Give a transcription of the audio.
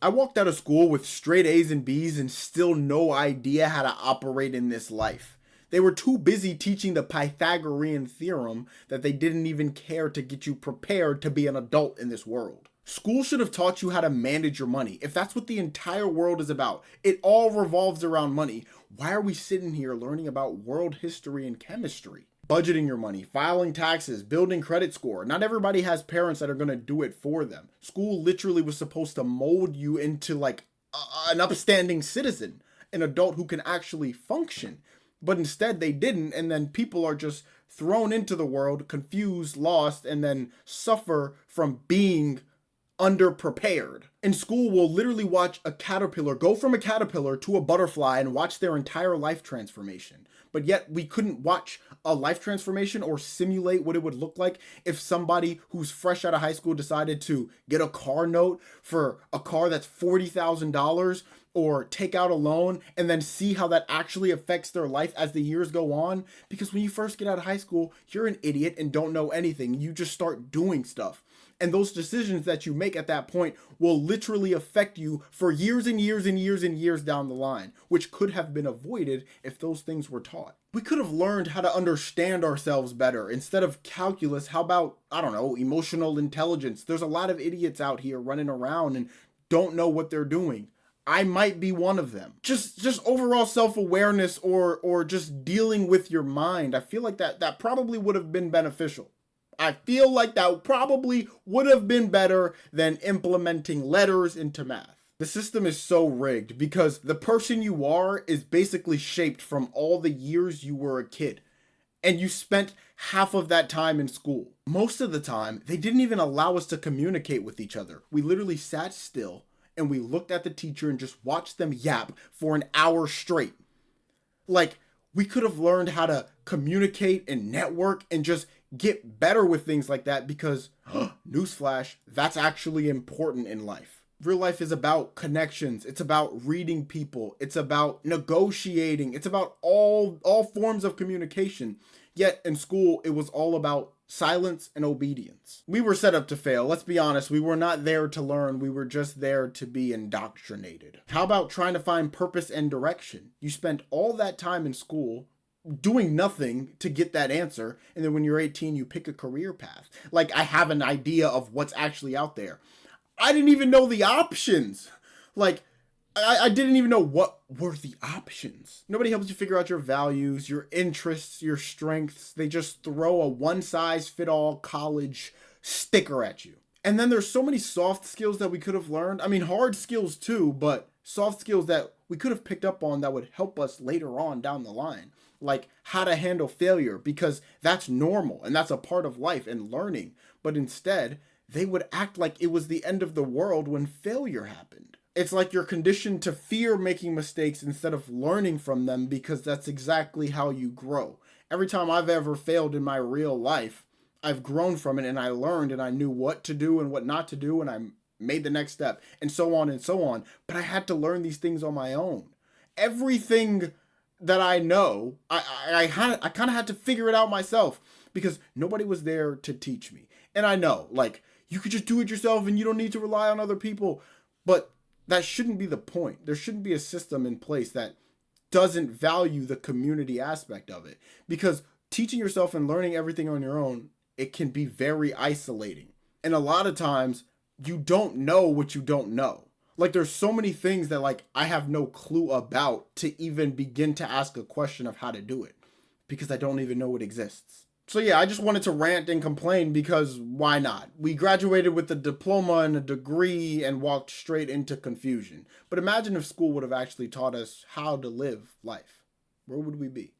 I walked out of school with straight A's and B's and still no idea how to operate in this life. They were too busy teaching the Pythagorean theorem that they didn't even care to get you prepared to be an adult in this world. School should have taught you how to manage your money. If that's what the entire world is about, it all revolves around money. Why are we sitting here learning about world history and chemistry? Budgeting your money, filing taxes, building credit score. Not everybody has parents that are going to do it for them. School literally was supposed to mold you into like an upstanding citizen, an adult who can actually function. But instead they didn't, and then people are just thrown into the world, confused, lost, and then suffer from being underprepared. In school, we'll literally watch a caterpillar go from a caterpillar to a butterfly and watch their entire life transformation. But yet we couldn't watch a life transformation or simulate what it would look like if somebody who's fresh out of high school decided to get a car note for a car that's $40,000 or take out a loan and then see how that actually affects their life as the years go on. Because when you first get out of high school, you're an idiot and don't know anything. You just start doing stuff. And those decisions that you make at that point will literally affect you for years and years and years and years down the line, which could have been avoided if those things were taught. We could have learned how to understand ourselves better. Instead of calculus, how about, I don't know, emotional intelligence? There's a lot of idiots out here running around and don't know what they're doing. I might be one of them. Just overall self-awareness or just dealing with your mind. I feel like that probably would have been beneficial. I feel like that probably would have been better than implementing letters into math. The system is so rigged because the person you are is basically shaped from all the years you were a kid. And you spent half of that time in school. Most of the time, they didn't even allow us to communicate with each other. We literally sat still and we looked at the teacher and just watched them yap for an hour straight. Like, we could have learned how to communicate and network and just get better with things like that because, newsflash, that's actually important in life. Real life is about connections. It's about reading people. It's about negotiating. It's about all forms of communication. Yet in school, it was all about silence and obedience. We were set up to fail. Let's be honest. We were not there to learn. We were just there to be indoctrinated. How about trying to find purpose and direction? You spent all that time in school doing nothing to get that answer. And then when you're 18, you pick a career path. Like, I have an idea of what's actually out there. I didn't even know the options. Like, I didn't even know what were the options. Nobody helps you figure out your values, your interests, your strengths. They just throw a one-size-fit-all college sticker at you. And then there's so many soft skills that we could have learned. I mean, hard skills too, but soft skills that we could have picked up on that would help us later on down the line. Like how to handle failure, because that's normal and that's a part of life and learning. But instead, they would act like it was the end of the world when failure happened. It's like you're conditioned to fear making mistakes instead of learning from them because that's exactly how you grow. Every time I've ever failed in my real life, I've grown from it and I learned and I knew what to do and what not to do and I made the next step and so on and so on. But I had to learn these things on my own. Everything that I know, I kind of had to figure it out myself because nobody was there to teach me. And I know, like, you could just do it yourself and you don't need to rely on other people. But that shouldn't be the point. There shouldn't be a system in place that doesn't value the community aspect of it. Because teaching yourself and learning everything on your own, it can be very isolating. And a lot of times, you don't know what you don't know. Like, there's so many things that, like, I have no clue about to even begin to ask a question of how to do it. Because I don't even know it exists. So yeah, I just wanted to rant and complain because why not? We graduated with a diploma and a degree and walked straight into confusion. But imagine if school would have actually taught us how to live life. Where would we be?